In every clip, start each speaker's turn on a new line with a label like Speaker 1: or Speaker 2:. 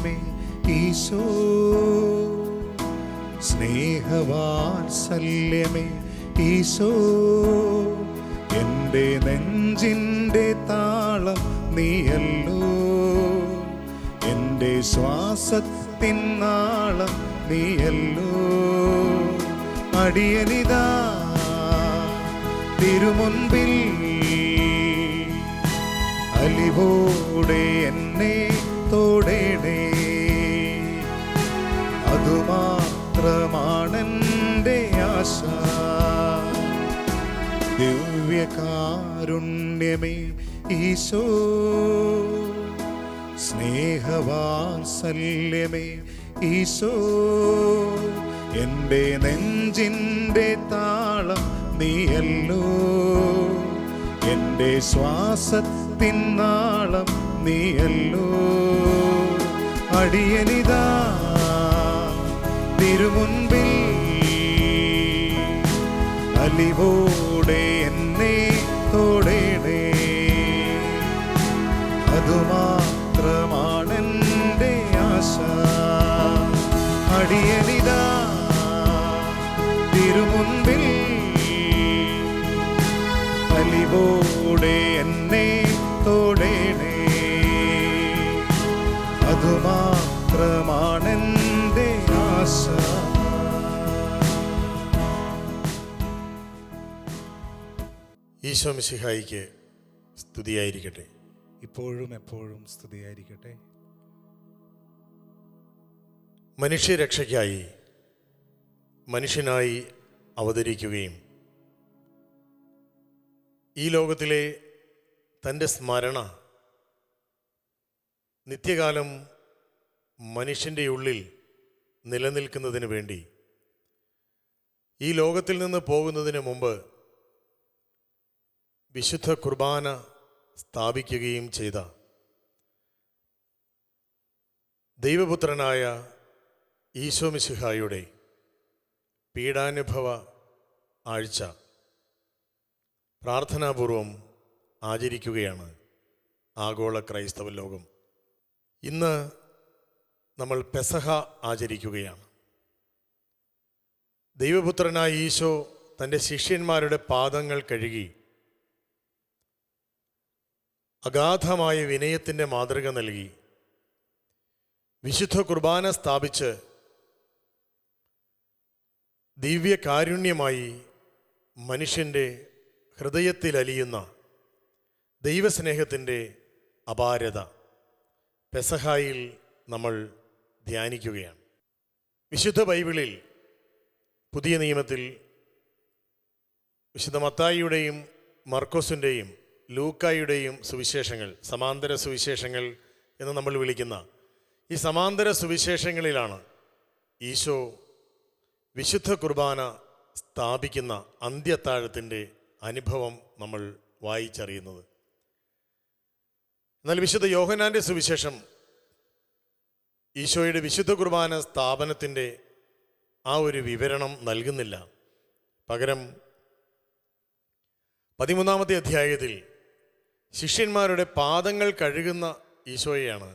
Speaker 1: വാത്സല്യമേ ഈശോ, സ്നേഹവാത്സല്യമേ ഈശോ, എൻ്റെ നെഞ്ചിൻ്റെ താളം നീയല്ലോ, എൻ്റെ ശ്വാസത്തിൻ നാളം നീയല്ലോ. അടിയനിതാ തിരുമുൻപിൽ അലിവോടെ എന്നെ തൊടേണേ, അതുമാത്രമാണെൻ്റെ ആശ. ദിവ്യകാരുണ്യമേ ഈശോ, സ്നേഹവാത്സല്യമേ ഈശോ, എൻ്റെ നെഞ്ചിൻ്റെ താളം നീയല്ലോ, എൻ്റെ ശ്വാസത്തിൻ നാളം നീയല്ലോ. അടിയനിതാ തിരുമുൻപിൽ അലിവോടെ എന്നെ തൊടേണേ, അതുമാത്രമാണെൻ്റെ ആശ. അടിയനിതാ തിരുമുൻപിൽ അലിവോടെ എന്നെ തൊടേണേ, അതുമാത്രമാണെൻ്റെ ആശ.
Speaker 2: ഈശോ മിശിഹായിക്ക് സ്തുതിയായിരിക്കട്ടെ.
Speaker 1: ഇപ്പോഴും എപ്പോഴും സ്തുതിയായിരിക്കട്ടെ.
Speaker 2: മനുഷ്യരക്ഷയ്ക്കായി മനുഷ്യനായി അവതരിക്കുകയും ഈ ലോകത്തിലെ തൻ്റെ സ്മരണ നിത്യകാലം മനുഷ്യൻ്റെ ഉള്ളിൽ നിലനിൽക്കുന്നതിന് വേണ്ടി ഈ ലോകത്തിൽ നിന്ന് പോകുന്നതിന് മുമ്പ് വിശുദ്ധ കുർബാന സ്ഥാപിക്കുകയും ചെയ്ത ദൈവപുത്രനായ ഈശോ മിശിഹായുടെ പീഡാനുഭവ ആഴ്ച പ്രാർത്ഥനാപൂർവം ആചരിക്കുകയാണ് ആഗോള ക്രൈസ്തവ ലോകം. ഇന്ന് നമ്മൾ പെസഹ ആചരിക്കുകയാണ്. ദൈവപുത്രനായ ഈശോ തൻ്റെ ശിഷ്യന്മാരുടെ പാദങ്ങൾ കഴുകി അഗാധമായ വിനയത്തിൻ്റെ മാതൃക നൽകി വിശുദ്ധ കുർബാന സ്ഥാപിച്ച് ദിവ്യകാരുണ്യമായി മനുഷ്യൻ്റെ ഹൃദയത്തിൽ അലിയുന്ന ദൈവസ്നേഹത്തിൻ്റെ അപാരത പെസഹായിൽ നമ്മൾ ധ്യാനിക്കുകയാണ്. വിശുദ്ധ ബൈബിളിൽ പുതിയ നിയമത്തിൽ വിശുദ്ധ മത്തായിയുടെയും മർക്കോസിൻ്റെയും ലൂക്കായുടെയും സുവിശേഷങ്ങൾ, സമാന്തര സുവിശേഷങ്ങൾ എന്ന് നമ്മൾ വിളിക്കുന്ന ഈ സമാന്തര സുവിശേഷങ്ങളിലാണ് ഈശോ വിശുദ്ധ കുർബാന സ്ഥാപിക്കുന്ന അന്ത്യത്താഴത്തിൻ്റെ അനുഭവം നമ്മൾ വായിച്ചറിയുന്നത്. എന്നാൽ വിശുദ്ധ യോഹന്നാൻ്റെ സുവിശേഷം ഈശോയുടെ വിശുദ്ധ കുർബാന സ്ഥാപനത്തിൻ്റെ ആ ഒരു വിവരണം നൽകുന്നില്ല. പകരം 13-ാമത്തെ അധ്യായത്തിൽ ശിഷ്യന്മാരുടെ പാദങ്ങൾ കഴുകുന്ന ഈശോയെയാണ്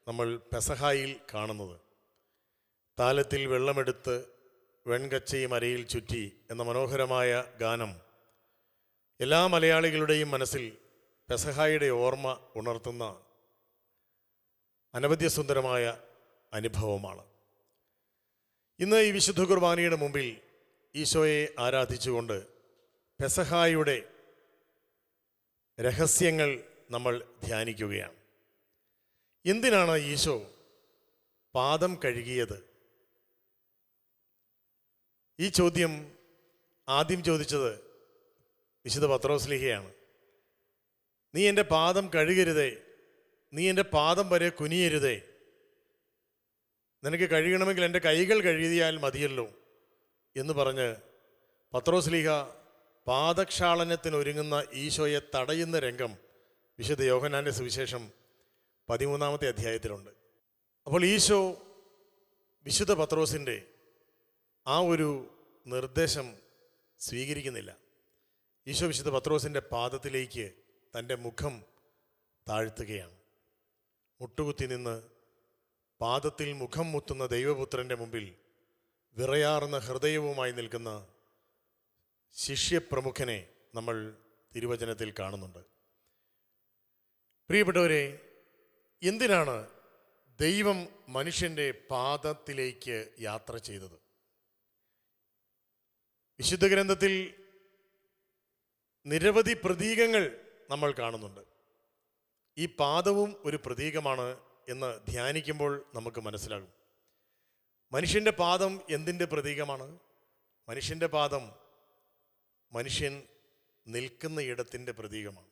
Speaker 2: നമ്മൾ പെസഹായിൽ കാണുന്നത്. താലത്തിൽ വെള്ളമെടുത്ത് വെൺകച്ചയും അരയിൽ ചുറ്റി എന്ന മനോഹരമായ ഗാനം എല്ലാ മലയാളികളുടെയും മനസ്സിൽ പെസഹായുടെ ഓർമ്മ ഉണർത്തുന്ന അനവധ്യസുന്ദരമായ അനുഭവമാണ്. ഇന്ന് ഈ വിശുദ്ധ കുർബാനയുടെ മുമ്പിൽ ഈശോയെ ആരാധിച്ചുകൊണ്ട് പെസഹായുടെ രഹസ്യങ്ങൾ നമ്മൾ ധ്യാനിക്കുകയാണ്. എന്തിനാണ് ഈശോ പാദം കഴുകിയത്? ഈ ചോദ്യം ആദ്യം ചോദിച്ചത് വിശുദ്ധ പത്രോസ്ലീഹയാണ്. നീ എൻ്റെ പാദം കഴുകരുതേ, നീ എൻ്റെ പാദം വരെ കുനിയരുതേ, നിനക്ക് കഴുകണമെങ്കിൽ എൻ്റെ കൈകൾ കഴുകിയാൽ മതിയല്ലോ എന്ന് പറഞ്ഞ് പത്രോസ്ലീഹ പാദക്ഷാളനത്തിനൊരുങ്ങുന്ന ഈശോയെ തടയുന്ന രംഗം വിശുദ്ധ യോഹന്നാൻ്റെ സുവിശേഷം 13-ാമത്തെ അധ്യായത്തിലുണ്ട്. അപ്പോൾ ഈശോ വിശുദ്ധ പത്രോസിൻ്റെ ആ ഒരു നിർദ്ദേശം സ്വീകരിക്കുന്നില്ല. ഈശോ വിശുദ്ധ പത്രോസിൻ്റെ പാദത്തിലേക്ക് തൻ്റെ മുഖം താഴ്ത്തുകയാണ്. മുട്ടുകുത്തി നിന്ന് പാദത്തിൽ മുഖം മുത്തുന്ന ദൈവപുത്രൻ്റെ മുമ്പിൽ വിറയാർന്ന ഹൃദയവുമായി നിൽക്കുന്ന ശിഷ്യപ്രമുഖനെ നമ്മൾ തിരുവചനത്തിൽ കാണുന്നുണ്ട്. പ്രിയപ്പെട്ടവരെ, എന്തിനാണ് ദൈവം മനുഷ്യൻ്റെ പാദത്തിലേക്ക് യാത്ര ചെയ്തത്? വിശുദ്ധ ഗ്രന്ഥത്തിൽ നിരവധി പ്രതീകങ്ങൾ നമ്മൾ കാണുന്നുണ്ട്. ഈ പാദവും ഒരു പ്രതീകമാണ് എന്ന് ധ്യാനിക്കുമ്പോൾ നമുക്ക് മനസ്സിലാകും. മനുഷ്യൻ്റെ പാദം എന്തിൻ്റെ പ്രതീകമാണ്? മനുഷ്യൻ്റെ പാദം മനുഷ്യൻ നിൽക്കുന്ന ഇടത്തിൻ്റെ പ്രതീകമാണ്.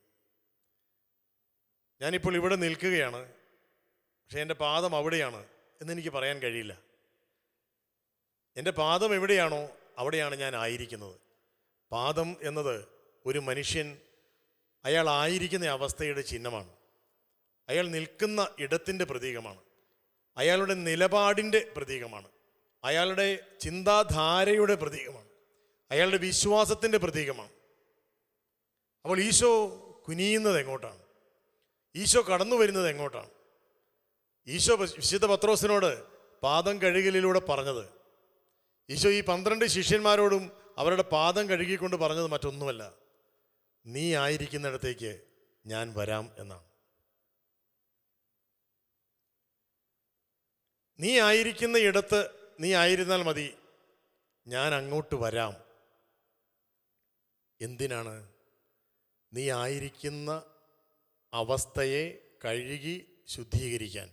Speaker 2: ഞാനിപ്പോൾ ഇവിടെ നിൽക്കുകയാണ്, പക്ഷേ എൻ്റെ പാദം അവിടെയാണ് എന്നെനിക്ക് പറയാൻ കഴിയില്ല. എൻ്റെ പാദം എവിടെയാണോ അവിടെയാണ് ഞാൻ ആയിരിക്കുന്നത്. പാദം എന്നത് ഒരു മനുഷ്യൻ അയാൾ ആയിരിക്കുന്ന അവസ്ഥയുടെ ചിഹ്നമാണ്. അയാൾ നിൽക്കുന്ന ഇടത്തിൻ്റെ പ്രതീകമാണ്. അയാളുടെ നിലപാടിൻ്റെ പ്രതീകമാണ്. അയാളുടെ ചിന്താധാരയുടെ പ്രതീകമാണ്. അയാളുടെ വിശ്വാസത്തിൻ്റെ പ്രതീകമാണ്. അപ്പോൾ ഈശോ കുനിയുന്നത് എങ്ങോട്ടാണ്? ഈശോ കടന്നു വരുന്നത് എങ്ങോട്ടാണ്? ഈശോ വിശുദ്ധ പത്രോസിനോട് പാദം കഴുകലിലൂടെ പറഞ്ഞത്, ഈശോ ഈ 12 ശിഷ്യന്മാരോടും അവരുടെ പാദം കഴുകിക്കൊണ്ട് പറഞ്ഞത് മറ്റൊന്നുമല്ല, നീ ആയിരിക്കുന്നിടത്തേക്ക് ഞാൻ വരാം എന്നാണ്. നീ ആയിരിക്കുന്ന ഇടത്ത് നീ ആയിരുന്നാൽ മതി, ഞാൻ അങ്ങോട്ട് വരാം. എന്തിനാണ്? നീ ആയിരിക്കുന്ന അവസ്ഥയെ കഴുകി ശുദ്ധീകരിക്കാൻ.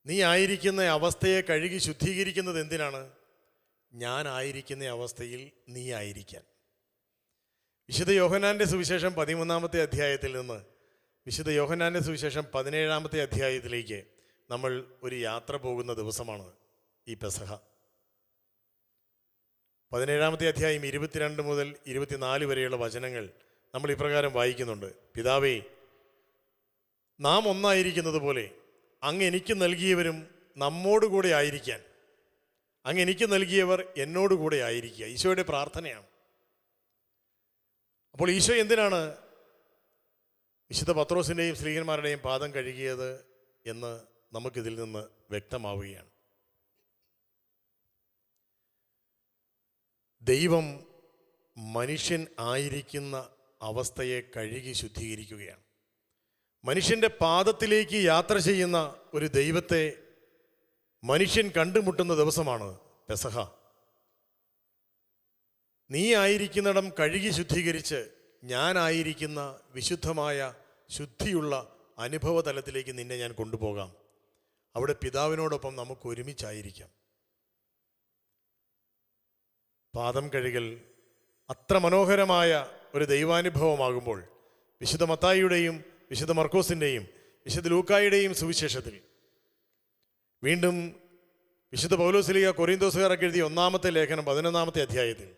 Speaker 2: നീ ആയിരിക്കുന്ന അവസ്ഥയെ കഴുകി ശുദ്ധീകരിക്കുന്നത് എന്തിനാണ്? ഞാൻ ആയിരിക്കുന്ന അവസ്ഥയിൽ നീ ആയിരിക്കാൻ. വിശുദ്ധ യോഹന്നാൻ്റെ സുവിശേഷം 13-ാമത്തെ അധ്യായത്തിൽ നിന്ന് വിശുദ്ധ യോഹന്നാൻ്റെ സുവിശേഷം 17-ാമത്തെ അധ്യായത്തിലേക്ക് നമ്മൾ ഒരു യാത്ര പോകുന്ന ദിവസമാണ് ഈ പെസഹ. 17-ാമത്തെ അധ്യായം 22 മുതൽ 24 വരെയുള്ള വചനങ്ങൾ നമ്മൾ ഇപ്രകാരം വായിക്കുന്നുണ്ട്. പിതാവേ, നാം ഒന്നായിരിക്കുന്നത് പോലെ അങ്ങ് എനിക്ക് നൽകിയവരും നമ്മോടുകൂടെ ആയിരിക്കാൻ, അങ്ങ് എനിക്ക് നൽകിയവർ എന്നോടുകൂടെ ആയിരിക്കുക. ഈശോയുടെ പ്രാർത്ഥനയാണ്. അപ്പോൾ ഈശോ എന്തിനാണ് വിശുദ്ധ പത്രോസിൻ്റെയും സ്ത്രീയന്മാരുടെയും പാദം കഴുകിയത് എന്ന് നമുക്കിതിൽ നിന്ന് വ്യക്തമാവുകയാണ്. ദൈവം മനുഷ്യൻ ആയിരിക്കുന്ന അവസ്ഥയെ കഴുകി ശുദ്ധീകരിക്കുകയാണ്. മനുഷ്യൻ്റെ പാദത്തിലേക്ക് യാത്ര ചെയ്യുന്ന ഒരു ദൈവത്തെ മനുഷ്യൻ കണ്ടുമുട്ടുന്ന ദിവസമാണ് പെസഹ. നീ ആയിരിക്കുന്നിടം കഴുകി ശുദ്ധീകരിച്ച് ഞാനായിരിക്കുന്ന വിശുദ്ധമായ ശുദ്ധിയുള്ള അനുഭവ തലത്തിലേക്ക് നിന്നെ ഞാൻ കൊണ്ടുപോകാം. അവിടെ പിതാവിനോടൊപ്പം നമുക്ക് ഒരുമിച്ചായിരിക്കാം. പാദം കഴുകൽ അത്ര മനോഹരമായ ഒരു ദൈവാനുഭവമാകുമ്പോൾ വിശുദ്ധ മത്തായിയുടെയും വിശുദ്ധ മർക്കോസിൻ്റെയും വിശുദ്ധ ലൂക്കായുടെയും സുവിശേഷത്തിൽ വീണ്ടും വിശുദ്ധ പൗലോസ്ലീഹ കൊരിന്തോസുകാർക്ക് എഴുതിയ 1-ാമത്തെ ലേഖനം 11-ാമത്തെ അധ്യായത്തിൽ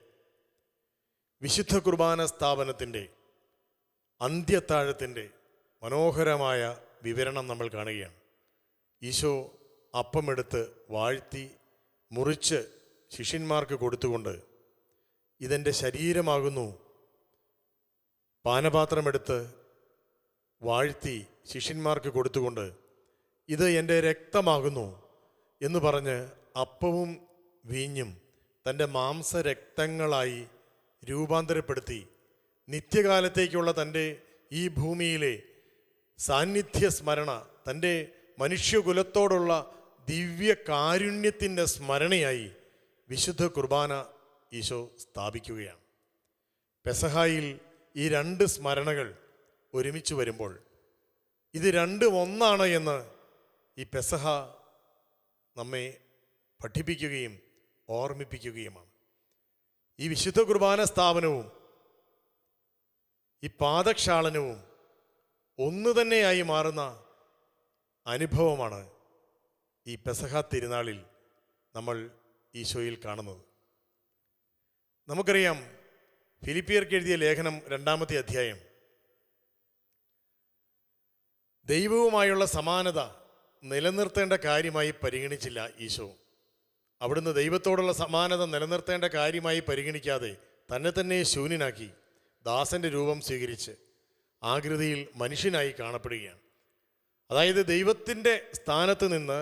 Speaker 2: വിശുദ്ധ കുർബാന സ്ഥാപനത്തിൻ്റെ അന്ത്യത്താഴത്തിൻ്റെ മനോഹരമായ വിവരണം നമ്മൾ കാണുകയാണ്. ഈശോ അപ്പമെടുത്ത് വാഴ്ത്തി മുറിച്ച് ശിഷ്യന്മാർക്ക് കൊടുത്തുകൊണ്ട്, ഇതെൻ്റെ ശരീരമാകുന്നു, പാനപാത്രമെടുത്ത് വാഴ്ത്തി ശിഷ്യന്മാർക്ക് കൊടുത്തുകൊണ്ട്, ഇത് എൻ്റെ രക്തമാകുന്നു എന്ന് പറഞ്ഞ് അപ്പവും വീഞ്ഞും തൻ്റെ മാംസരക്തങ്ങളായി രൂപാന്തരപ്പെടുത്തി നിത്യകാലത്തേക്കുള്ള തൻ്റെ ഈ ഭൂമിയിലെ സാന്നിധ്യ സ്മരണ, തൻ്റെ മനുഷ്യകുലത്തോടുള്ള ദിവ്യ കാരുണ്യത്തിൻ്റെ സ്മരണയായി വിശുദ്ധ കുർബാന ഈശോ സ്ഥാപിക്കുകയാണ്. പെസഹായിൽ ഈ 2 സ്മരണകൾ ഒരുമിച്ച് വരുമ്പോൾ ഇത് രണ്ടും ഒന്നാണ് എന്ന് ഈ പെസഹ നമ്മെ പഠിപ്പിക്കുകയും ഓർമ്മിപ്പിക്കുകയുമാണ്. ഈ വിശുദ്ധ കുർബാന സ്ഥാപനവും ഈ പാദക്ഷാളനവും ഒന്ന് തന്നെയായി മാറുന്ന അനുഭവമാണ് ഈ പെസഹ തിരുനാളിൽ നമ്മൾ ഈശോയിൽ കാണുന്നത്. നമുക്കറിയാം, ഫിലിപ്പിയർക്ക് എഴുതിയ ലേഖനം 2-ാമത്തെ അധ്യായം ദൈവവുമായുള്ള സമാനത നിലനിർത്തേണ്ട കാര്യമായി പരിഗണിച്ചില്ല ഈശോ. അവിടുന്ന് ദൈവത്തോടുള്ള സമാനത നിലനിർത്തേണ്ട കാര്യമായി പരിഗണിക്കാതെ തന്നെ ശൂന്യനാക്കി ദാസന്റെ രൂപം സ്വീകരിച്ച് ആകൃതിയിൽ മനുഷ്യനായി കാണപ്പെടുകയാണ്. അതായത് ദൈവത്തിൻ്റെ സ്ഥാനത്ത് നിന്ന്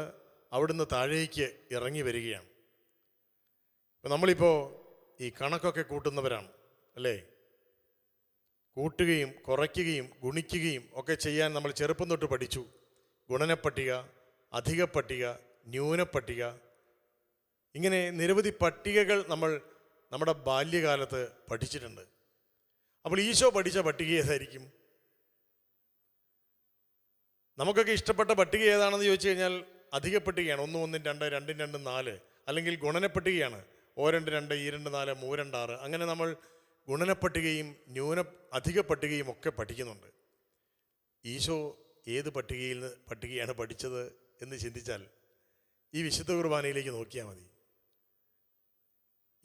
Speaker 2: അവിടുന്ന് താഴേക്ക് ഇറങ്ങി വരികയാണ്. ഇപ്പം നമ്മളിപ്പോൾ ഈ കണക്കൊക്കെ കൂട്ടുന്നവരാണ് അല്ലേ? കൂട്ടുകയും കുറയ്ക്കുകയും ഗുണിക്കുകയും ഒക്കെ ചെയ്യാൻ നമ്മൾ ചെറുപ്പം തൊട്ട് പഠിച്ചു. ഗുണനപ്പട്ടിക, അധിക പട്ടിക, ന്യൂനപ്പട്ടിക, ഇങ്ങനെ നിരവധി പട്ടികകൾ നമ്മൾ നമ്മുടെ ബാല്യകാലത്ത് പഠിച്ചിട്ടുണ്ട്. അപ്പോൾ ഈശോ പഠിച്ച പട്ടിക ഏതായിരിക്കും? നമുക്കൊക്കെ ഇഷ്ടപ്പെട്ട പട്ടിക ഏതാണെന്ന് ചോദിച്ചു കഴിഞ്ഞാൽ അധിക പട്ടികയാണ്. 1 1 2 2 2 4, അല്ലെങ്കിൽ ഗുണനപ്പട്ടികയാണ് 0 2 2 2 4 3 2 6. അങ്ങനെ നമ്മൾ ഗുണനപ്പട്ടികയും അധിക പട്ടികയും ഒക്കെ പഠിക്കുന്നുണ്ട്. ഈശോ ഏത് പട്ടികയാണ് പഠിച്ചത് എന്ന് ചിന്തിച്ചാൽ ഈ വിശുദ്ധ കുർബാനയിലേക്ക് നോക്കിയാൽ മതി.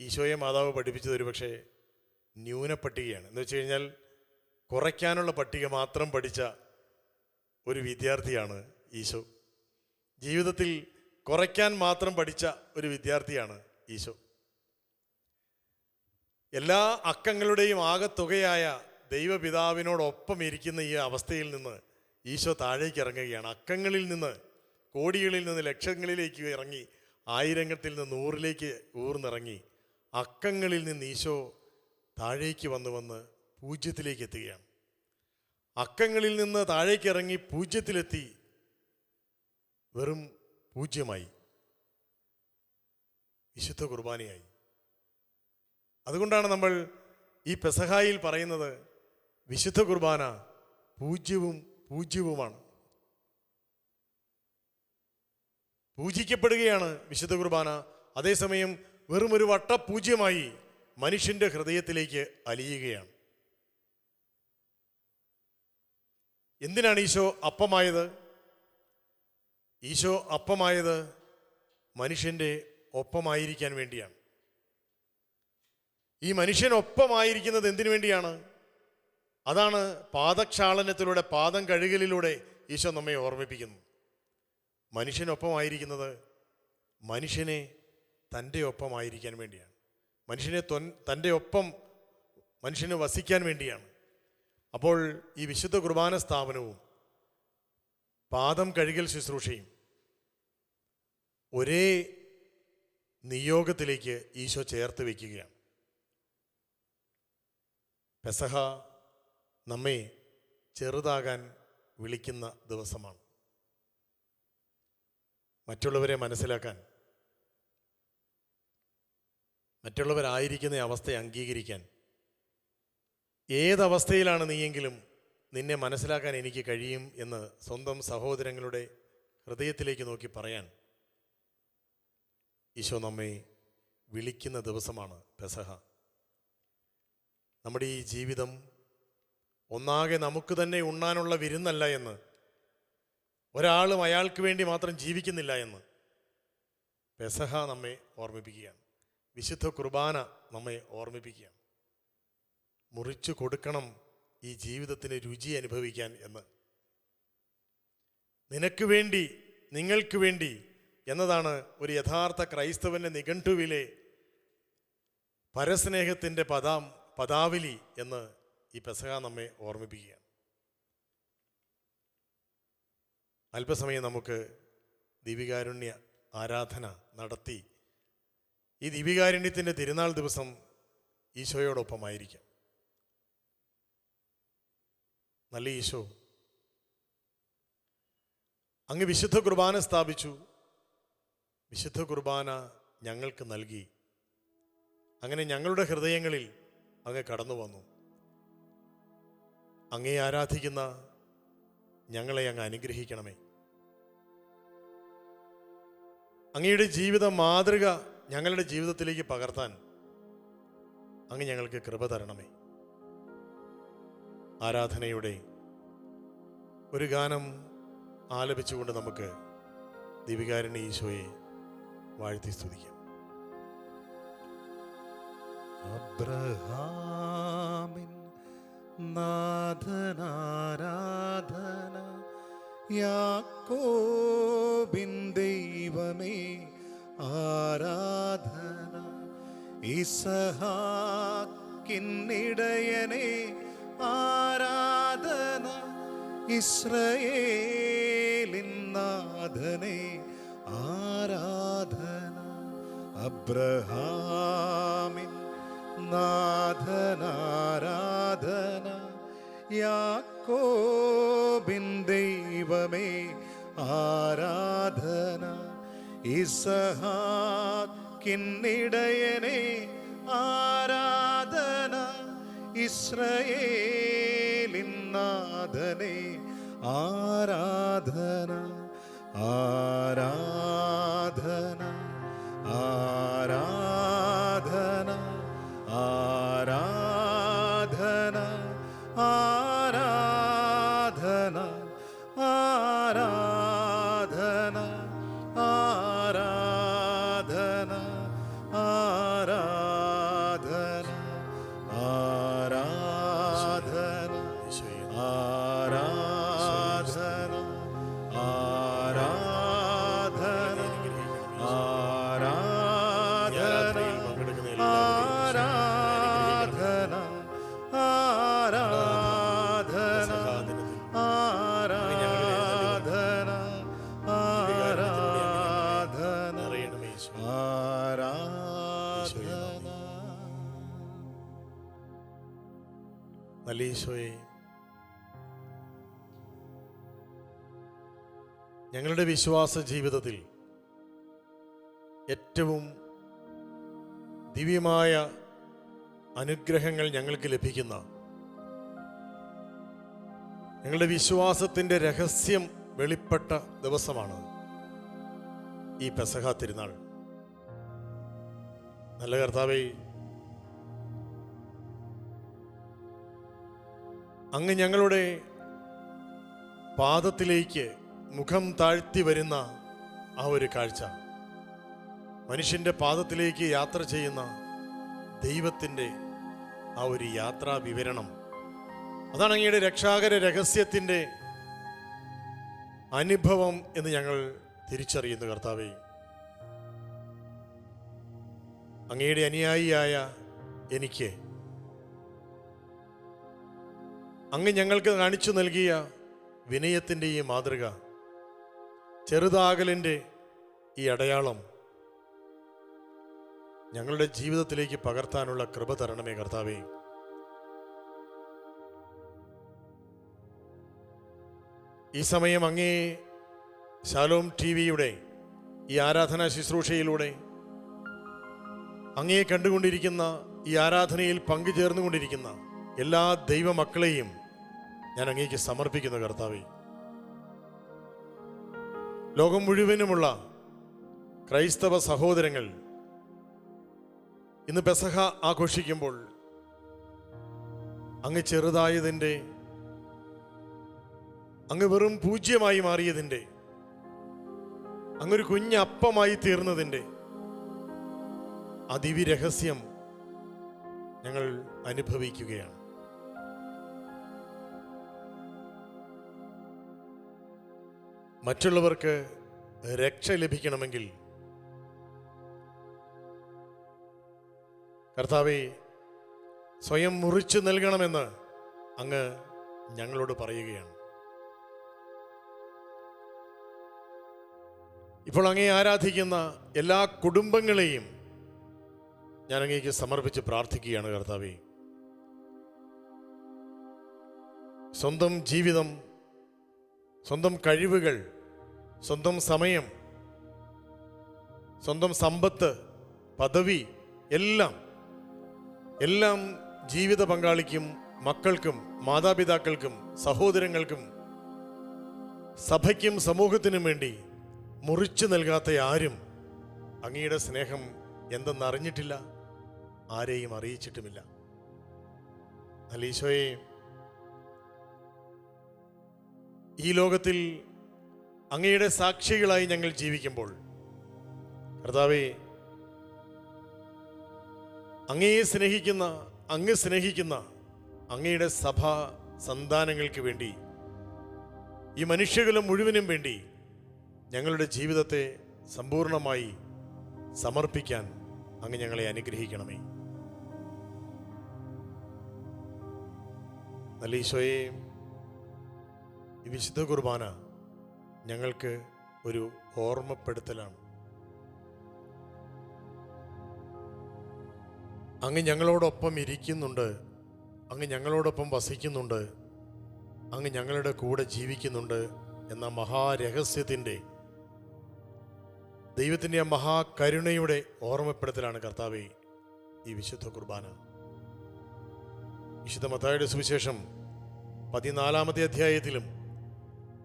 Speaker 2: ഈശോയെ മാതാവ് പഠിപ്പിച്ചത് ഒരു പക്ഷേ ന്യൂനപ്പട്ടികയാണ്. എന്ന് വെച്ച് കഴിഞ്ഞാൽ കുറയ്ക്കാനുള്ള പട്ടിക മാത്രം പഠിച്ച ഒരു വിദ്യാർത്ഥിയാണ് ഈശോ. ജീവിതത്തിൽ കുറയ്ക്കാൻ മാത്രം പഠിച്ച ഒരു വിദ്യാർത്ഥിയാണ് ഈശോ. എല്ലാ അക്കങ്ങളുടെയും ആകത്തുകയായ ദൈവപിതാവിനോടൊപ്പം ഇരിക്കുന്ന ഈ അവസ്ഥയിൽ നിന്ന് ഈശോ താഴേക്ക് ഇറങ്ങുകയാണ്. അക്കങ്ങളിൽ നിന്ന്, കോടികളിൽ നിന്ന് ലക്ഷങ്ങളിലേക്ക് ഇറങ്ങി, ആയിരങ്ങളിൽ നിന്ന് 100ലേക്ക് ഊർന്നിറങ്ങി, അക്കങ്ങളിൽ നിന്ന് ഈശോ താഴേക്ക് വന്ന് പൂജ്യത്തിലേക്ക് എത്തുകയാണ്. അക്കങ്ങളിൽ നിന്ന് താഴേക്ക് ഇറങ്ങി പൂജ്യത്തിലെത്തി വെറും പൂജ്യമായി, വിശുദ്ധ കുർബാനയായി. അതുകൊണ്ടാണ് നമ്മൾ ഈ പെസഹായിൽ പറയുന്നത് വിശുദ്ധ കുർബാന പൂജ്യവും പൂജ്യവുമാണ്. പൂജിക്കപ്പെടുകയാണ് വിശുദ്ധ കുർബാന. അതേസമയം വെറും ഒരു വട്ടപൂജ്യമായി മനുഷ്യൻ്റെ ഹൃദയത്തിലേക്ക് അലിയുകയാണ്. എന്തിനാണ് ഈശോ അപ്പമായത്? ഈശോ അപ്പമായത് മനുഷ്യൻ്റെ ഒപ്പമായിരിക്കാൻ വേണ്ടിയാണ്. ഈ മനുഷ്യനൊപ്പമായിരിക്കുന്നത് എന്തിനു വേണ്ടിയാണ്? അതാണ് പാദക്ഷാളനത്തിലൂടെ, പാദം കഴുകലിലൂടെ ഈശോ നമ്മെ ഓർമ്മിപ്പിക്കുന്നു. മനുഷ്യനൊപ്പമായിരിക്കുന്നത് മനുഷ്യനെ തൻ്റെ ഒപ്പമായിരിക്കാൻ വേണ്ടിയാണ്. മനുഷ്യനെ തൻ്റെ ഒപ്പം മനുഷ്യന് വസിക്കാൻ വേണ്ടിയാണ്. അപ്പോൾ ഈ വിശുദ്ധ കുർബാന സ്ഥാപനവും പാദം കഴുകൽ ശുശ്രൂഷയും ഒരേ നിയോഗത്തിലേക്ക് ഈശോ ചേർത്ത് വയ്ക്കുകയാണ്. പെസഹ നമ്മെ ചെറുതാകാൻ വിളിക്കുന്ന ദിവസമാണ്. മറ്റുള്ളവരെ മനസ്സിലാക്കാൻ, മറ്റുള്ളവരായിരിക്കുന്ന അവസ്ഥയെ അംഗീകരിക്കാൻ, ഏതവസ്ഥയിലാണ് നീയെങ്കിലും നിന്നെ മനസ്സിലാക്കാൻ എനിക്ക് കഴിയും എന്ന് സ്വന്തം സഹോദരങ്ങളുടെ ഹൃദയത്തിലേക്ക് നോക്കി പറയാൻ ഈശോ നമ്മെ വിളിക്കുന്ന ദിവസമാണ് പെസഹ. നമ്മുടെ ഈ ജീവിതം ഒന്നാകെ നമുക്ക് തന്നെ ഉണ്ണാനുള്ള വിരുന്നല്ല എന്ന്, ഒരാളും അയാൾക്ക് വേണ്ടി മാത്രം ജീവിക്കുന്നില്ല എന്ന് പെസഹ നമ്മെ ഓർമ്മിപ്പിക്കുകയാണ്. വിശുദ്ധ കുർബാന നമ്മെ ഓർമ്മിപ്പിക്കുകയാണ്. മുറിച്ചു കൊടുക്കണം ഈ ജീവിതത്തിന് രുചി അനുഭവിക്കാൻ എന്ന്. നിനക്ക് വേണ്ടി, നിങ്ങൾക്ക് വേണ്ടി എന്നതാണ് ഒരു യഥാർത്ഥ ക്രൈസ്തവന്റെ നിഘണ്ടുവിലെ പരസ്നേഹത്തിൻ്റെ പദാവലി എന്ന് ഈ പെസഹ നമ്മെ ഓർമ്മിപ്പിക്കുകയാണ്. അല്പസമയം നമുക്ക് ദീപികാരുണ്യ ആരാധന നടത്തി ഈ ദീപികാരുണ്യത്തിൻ്റെ തിരുനാൾ ദിവസം ഈശോയോടൊപ്പമായിരിക്കാം. നല്ല ഈശോ, അങ്ങ് വിശുദ്ധ കുർബാന സ്ഥാപിച്ചു, വിശുദ്ധ കുർബാന ഞങ്ങൾക്ക് നൽകി. അങ്ങനെ ഞങ്ങളുടെ ഹൃദയങ്ങളിൽ അങ്ങ് കടന്നു വന്നു. അങ്ങേ ആരാധിക്കുന്ന ഞങ്ങളെ അങ്ങ് അനുഗ്രഹിക്കണമേ. അങ്ങയുടെ ജീവിത മാതൃക ഞങ്ങളുടെ ജീവിതത്തിലേക്ക് പകർത്താൻ അങ്ങ് ഞങ്ങൾക്ക് കൃപ തരണമേ. ആരാധനയുടെ ഒരു ഗാനം ആലപിച്ചുകൊണ്ട് നമുക്ക് ദീപികാരുണ്യ ഈശോയെ വാഴ്ത്തി സ്തുതിക്കാം.
Speaker 1: അബ്രഹാമിൻ നാഥനാരാധന, യാക്കോബിൻ ദൈവമേ ആരാധന, ഇസഹാക്കിന്നിടയനേ ആരാധന, ഇസ്രായേലിൻ നാഥനെ ആരാധന. അബ്രഹാമിൻ നാഥനാരാധന. യാക്കോബിൻ ദൈവമേ ആരാധന. ഇസഹാക്കിന്നിടയനെ ആരാധന. ഇസ്രയേലിൻ നാഥനെ ആരാധന. ആരാധന ആരാധന ആരാധന ആരാധന ആരാധന ആരാധന ആരാധന ആരാധന ആരാധന ആരാധന ആരാധന ആരാധന ആരാധന ആരാധന ആരാധന ആരാധന.
Speaker 2: നല്ല ഈശോയെ, ഞങ്ങളുടെ വിശ്വാസ ജീവിതത്തിൽ ഏറ്റവും ദിവ്യമായ അനുഗ്രഹങ്ങൾ ഞങ്ങൾക്ക് ലഭിക്കുന്ന, ഞങ്ങളുടെ വിശ്വാസത്തിൻ്റെ രഹസ്യം വെളിപ്പെട്ട ദിവസമാണ് ഈ പെസഹ തിരുനാൾ. നല്ല കർത്താവേ, അങ്ങ് ഞങ്ങളുടെ പാദത്തിലേക്ക് മുഖം താഴ്ത്തി വരുന്ന ആ ഒരു കാഴ്ച, മനുഷ്യൻ്റെ പാദത്തിലേക്ക് യാത്ര ചെയ്യുന്ന ദൈവത്തിൻ്റെ ആ ഒരു യാത്രാ വിവരണം, അതാണ് അങ്ങയുടെ രക്ഷാകര രഹസ്യത്തിൻ്റെ അനുഭവം എന്ന് ഞങ്ങൾ തിരിച്ചറിയുന്നു. കർത്താവേ, അങ്ങയുടെ അനുയായിയായ എനിക്ക് അങ്ങ് ഞങ്ങൾക്ക് കാണിച്ചു നൽകിയ വിനയത്തിൻ്റെ ഈ മാതൃക, ചെറുതാകലിൻ്റെ ഈ അടയാളം ഞങ്ങളുടെ ജീവിതത്തിലേക്ക് പകർത്താനുള്ള കൃപ തരണമേ കർത്താവേ. ഈ സമയം അങ്ങേ ശാലോം TV-യുടെ ഈ ആരാധനാ ശുശ്രൂഷയിലൂടെ അങ്ങയെ കണ്ടുകൊണ്ടിരിക്കുന്ന, ഈ ആരാധനയിൽ പങ്കുചേർന്നുകൊണ്ടിരിക്കുന്ന എല്ലാ ദൈവമക്കളെയും ഞാൻ അങ്ങേക്ക് സമർപ്പിക്കുന്നു കർത്താവേ. ലോകം മുഴുവനുമുള്ള ക്രൈസ്തവ സഹോദരങ്ങൾ ഇന്ന് പെസഹ ആഘോഷിക്കുമ്പോൾ അങ്ങ് ചെറുതായതിൻ്റെ, അങ്ങ് വെറും പൂജ്യമായി മാറിയതിൻ്റെ, അങ്ങൊരു കുഞ്ഞപ്പമായി തീർന്നതിൻ്റെ ആ ദിവ്യ രഹസ്യം ഞങ്ങൾ അനുഭവിക്കുകയാണ്. മറ്റുള്ളവർക്ക് രക്ഷ ലഭിക്കണമെങ്കിൽ കർത്താവേ, സ്വയം മുറിച്ചു നൽകണമെന്ന് അങ്ങ് ഞങ്ങളോട് പറയുകയാണ്. ഇപ്പോൾ അങ്ങയെ ആരാധിക്കുന്ന എല്ലാ കുടുംബങ്ങളെയും ഞാൻ അങ്ങേക്ക് സമർപ്പിച്ച് പ്രാർത്ഥിക്കുകയാണ് കർത്താവേ. സ്വന്തം ജീവിതം, സ്വന്തം കഴിവുകൾ, സ്വന്തം സമയം, സ്വന്തം സമ്പത്ത്, പദവി എല്ലാം ജീവിത പങ്കാളിക്കും, മക്കൾക്കും, മാതാപിതാക്കൾക്കും, സഹോദരങ്ങൾക്കും, സഭയ്ക്കും സമൂഹത്തിനും വേണ്ടി മുറിച്ചു നൽകാത്ത ആരും അങ്ങയുടെ സ്നേഹം എന്തെന്നറിഞ്ഞിട്ടില്ല, ആരെയും അറിയിച്ചിട്ടുമില്ല. ഈശോയെ, ഈ ലോകത്തിൽ അങ്ങയുടെ സാക്ഷികളായി ഞങ്ങൾ ജീവിക്കുമ്പോൾ കർത്താവേ, അങ്ങയെ സ്നേഹിക്കുന്ന, അങ്ങ് സ്നേഹിക്കുന്ന അങ്ങയുടെ സഭാ സന്താനങ്ങൾക്ക് വേണ്ടി, ഈ മനുഷ്യകുലം മുഴുവനും വേണ്ടി ഞങ്ങളുടെ ജീവിതത്തെ സമ്പൂർണമായി സമർപ്പിക്കാൻ അങ്ങ് ഞങ്ങളെ അനുഗ്രഹിക്കണമേ. നല്ല ഈശോയെ, ഈ വിശുദ്ധ കുർബാന ഞങ്ങൾക്ക് ഒരു ഓർമ്മപ്പെടുത്തലാണ്. അങ്ങ് ഞങ്ങളോടൊപ്പം ഇരിക്കുന്നുണ്ട്, അങ്ങ് ഞങ്ങളോടൊപ്പം വസിക്കുന്നുണ്ട്, അങ്ങ് ഞങ്ങളുടെ കൂടെ ജീവിക്കുന്നുണ്ട് എന്ന മഹാരഹസ്യത്തിൻ്റെ, ദൈവത്തിൻ്റെ ആ മഹാകരുണയുടെ ഓർമ്മപ്പെടുത്തലാണ് കർത്താവേ ഈ വിശുദ്ധ കുർബാന. വിശുദ്ധ മത്തായിയുടെ സുവിശേഷം 14-ാമത്തെ അധ്യായത്തിലും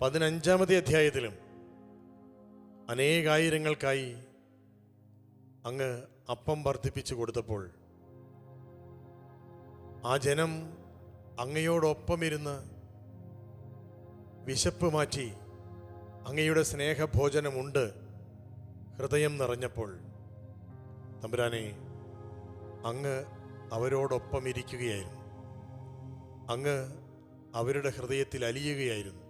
Speaker 2: 15-ാമത്തെ അധ്യായത്തിലും അനേകായിരങ്ങൾക്കായി അങ്ങ് അപ്പം വർദ്ധിപ്പിച്ചു കൊടുത്തപ്പോൾ ആ ജനം അങ്ങയോടൊപ്പമിരുന്ന് വിശപ്പ് മാറ്റി അങ്ങയുടെ സ്നേഹഭോജനമുണ്ട് ഹൃദയം നിറഞ്ഞപ്പോൾ, തമ്പുരാനെ, അങ്ങ് അവരോടൊപ്പം ഇരിക്കുകയായിരുന്നു, അങ്ങ് അവരുടെ ഹൃദയത്തിൽ അലിയുകയായിരുന്നു.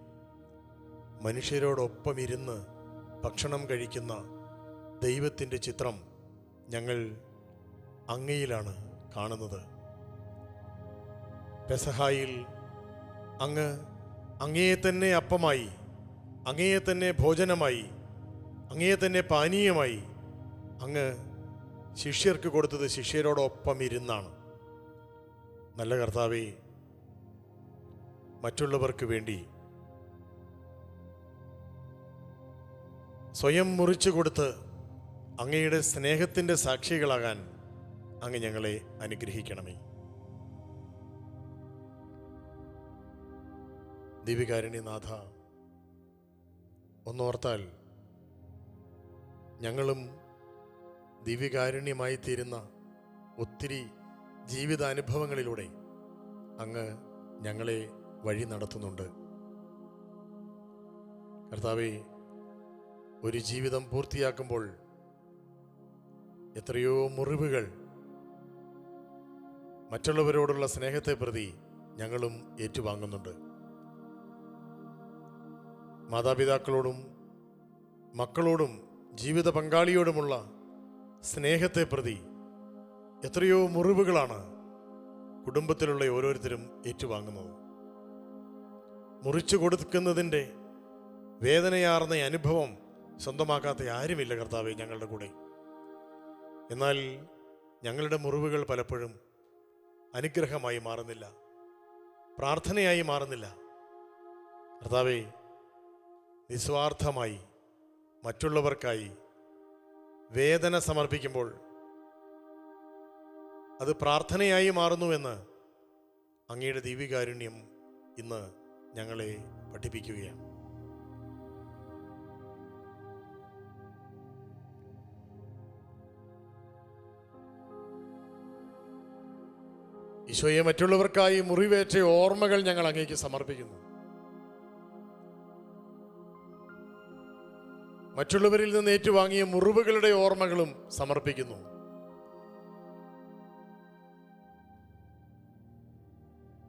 Speaker 2: മനുഷ്യരോടൊപ്പം ഇരുന്ന് ഭക്ഷണം കഴിക്കുന്ന ദൈവത്തിൻ്റെ ചിത്രം ഞങ്ങൾ അങ്ങയിലാണ് കാണുന്നത്. പെസഹായിൽ അങ്ങ് അങ്ങയെ തന്നെ അപ്പമായി, അങ്ങയെ തന്നെ ഭോജനമായി, അങ്ങയെ തന്നെ പാനീയമായി അങ്ങ് ശിഷ്യർക്ക് കൊടുത്തത് ശിഷ്യരോടൊപ്പം ഇരുന്നാണ്. നല്ല കർത്താവേ, മറ്റുള്ളവർക്ക് വേണ്ടി സ്വയം മുറിച്ചു കൊടുത്ത് അങ്ങയുടെ സ്നേഹത്തിൻ്റെ സാക്ഷികളാകാൻ അങ്ങ് ഞങ്ങളെ അനുഗ്രഹിക്കണമേ. ദിവ്യകാരുണ്യനാഥ, ഒന്നോർത്താൽ ഞങ്ങളും ദിവ്യകാരുണ്യമായി തീരുന്ന ഒത്തിരി ജീവിതാനുഭവങ്ങളിലൂടെ അങ്ങ് ഞങ്ങളെ വഴി നടത്തുന്നുണ്ട്. കർത്താവേ, ഒരു ജീവിതം പൂർത്തിയാക്കുമ്പോൾ എത്രയോ മുറിവുകൾ മറ്റുള്ളവരോടുള്ള സ്നേഹത്തെ പ്രതി ഞങ്ങളും ഏറ്റുവാങ്ങുന്നുണ്ട്. മാതാപിതാക്കളോടും മക്കളോടും ജീവിത പങ്കാളിയോടുമുള്ള സ്നേഹത്തെ പ്രതി എത്രയോ മുറിവുകളാണ് കുടുംബത്തിലുള്ള ഓരോരുത്തരും ഏറ്റുവാങ്ങുന്നത്. മുറിച്ചു കൊടുക്കുന്നതിൻ്റെ വേദനയാർന്ന അനുഭവം സ്വന്തമാക്കാത്ത ആരുമില്ല കർത്താവേ ഞങ്ങളുടെ കൂടെ. എന്നാൽ ഞങ്ങളുടെ മുറിവുകൾ പലപ്പോഴും അനുഗ്രഹമായി മാറുന്നില്ല, പ്രാർത്ഥനയായി മാറുന്നില്ല. കർത്താവേ, നിസ്വാർത്ഥമായി മറ്റുള്ളവർക്കായി വേദന സമർപ്പിക്കുമ്പോൾ അത് പ്രാർത്ഥനയായി മാറുന്നുവെന്ന് അങ്ങയുടെ ദിവ്യകാരുണ്യം ഇന്ന് ഞങ്ങളെ പഠിപ്പിക്കുകയാണ്. ഈശോയെ, മറ്റുള്ളവർക്കായി മുറിവേറ്റ ഓർമ്മകൾ ഞങ്ങൾ അങ്ങേക്ക് സമർപ്പിക്കുന്നു. മറ്റുള്ളവരിൽ നിന്ന് ഏറ്റുവാങ്ങിയ മുറിവുകളുടെ ഓർമ്മകളും സമർപ്പിക്കുന്നു.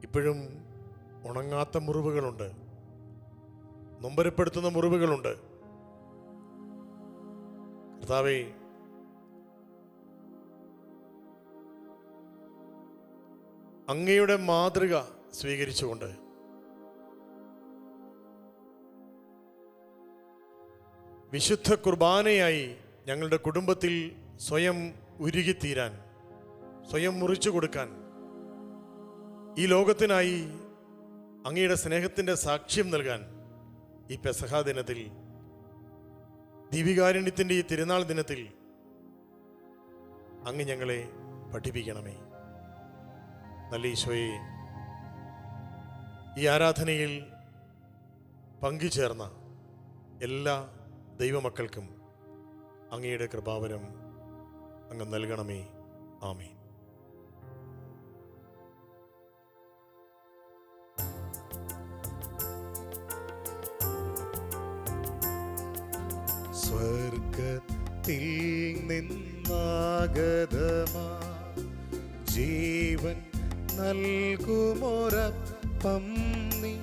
Speaker 2: ഇപ്പോഴും ഉണങ്ങാത്ത മുറിവുകളുണ്ട്, നൊമ്പരപ്പെടുത്തുന്ന മുറിവുകളുണ്ട്. കർത്താവേ, അങ്ങയുടെ മാതൃക സ്വീകരിച്ചുകൊണ്ട് വിശുദ്ധ കുർബാനയായി ഞങ്ങളുടെ കുടുംബത്തിൽ സ്വയം ഉരുകിത്തീരാൻ, സ്വയം മുറിച്ചു കൊടുക്കാൻ, ഈ ലോകത്തിനായി അങ്ങയുടെ സ്നേഹത്തിൻ്റെ സാക്ഷ്യം നൽകാൻ ഈ പെസഹാ ദിനത്തിൽ, ദിവ്യകാരുണ്യത്തിൻ്റെ ഈ തിരുനാൾ ദിനത്തിൽ അങ്ങ് ഞങ്ങളെ പഠിപ്പിക്കണമേ. നല്ല ഈശോയെ, ഈ ആരാധനയിൽ പങ്കുചേർന്ന എല്ലാ ദൈവമക്കൾക്കും അങ്ങയുടെ കൃപാവരം അങ്ങ് നൽകണമേ. ആമേൻ.
Speaker 1: സ്വർഗത്തിൽ നിന്നാഗതമാ ജീവൻ നൽകുമൊരപ്പം നീ,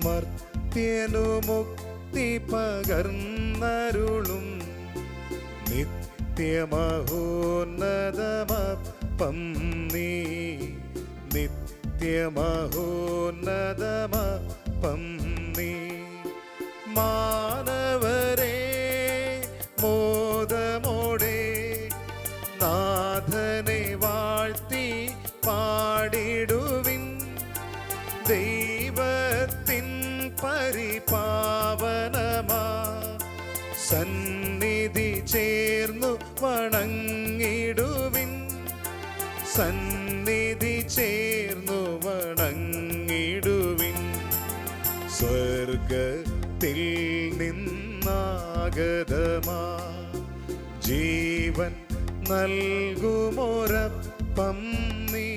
Speaker 1: മർത്യനു മുക്തി പകർന്നരുളും നിത്യമഹോന്നതമപ്പം നീ, നിത്യമഹോന്നതമപ്പം നീ. മാനവരെ മോദമോടെ നാഥനെ വാഴ്ത്തി പാടിടുവിൻ. ദൈവത്തിൻ പരിപാവനമാ സന്നിധി ചേർന്നു വണങ്ങിടുവിൻ. സന്നിധി ചേർന്നു വണങ്ങിടുവിൻ. സ്വർഗത്തിൽ നിന്നാഗതമാ ജീവൻ നൽകുമൊരപ്പം നീ.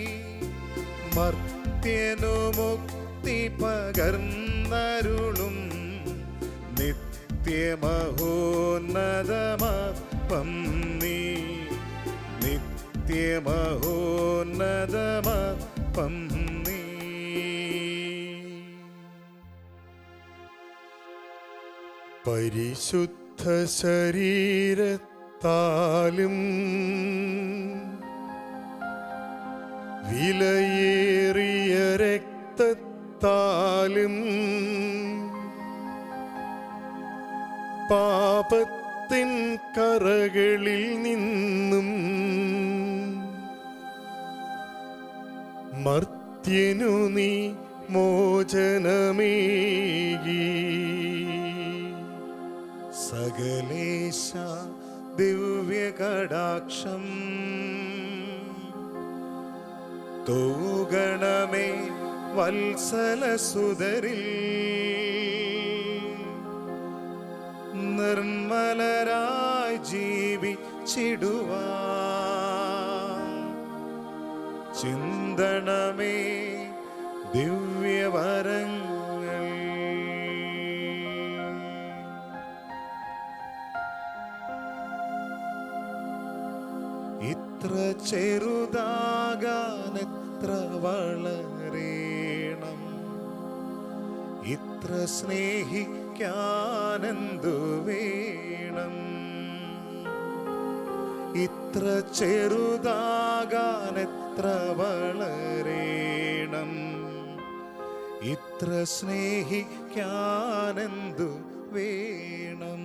Speaker 1: മർത്യനു മുക്തി പകർന്നരുളും നിത്യമഹോന്നതമപ്പം നീ. നിത്യമഹോന്നതമപ്പം നീ.
Speaker 2: പരിശുദ്ധ ശരീരത്താലും വിലയേറിയ രക്തത്താലും പാപത്തിൻ കറകളിൽ നിന്നും മർത്യനു നീ മോചനമേകി.
Speaker 1: സകലേശ ദിവ്യകടാക്ഷം തൂഗണമേ വത്സലസുതരിൽ. നിർമ്മലരായി ജീവിച്ചിടുവാൻ ചിന്തണമേ ദിവ്യവരങ്ങൾ. ഇത്ര ചെറുതാകാൻ എത്ര വളരേണം, ഇത്ര സ്നേഹിക്കാനെന്തു വേണം. ഇത്ര ചെറുതാകാൻ എത്ര വളരേണം, ഇത്ര സ്നേഹിക്കാനെന്തു വേണം.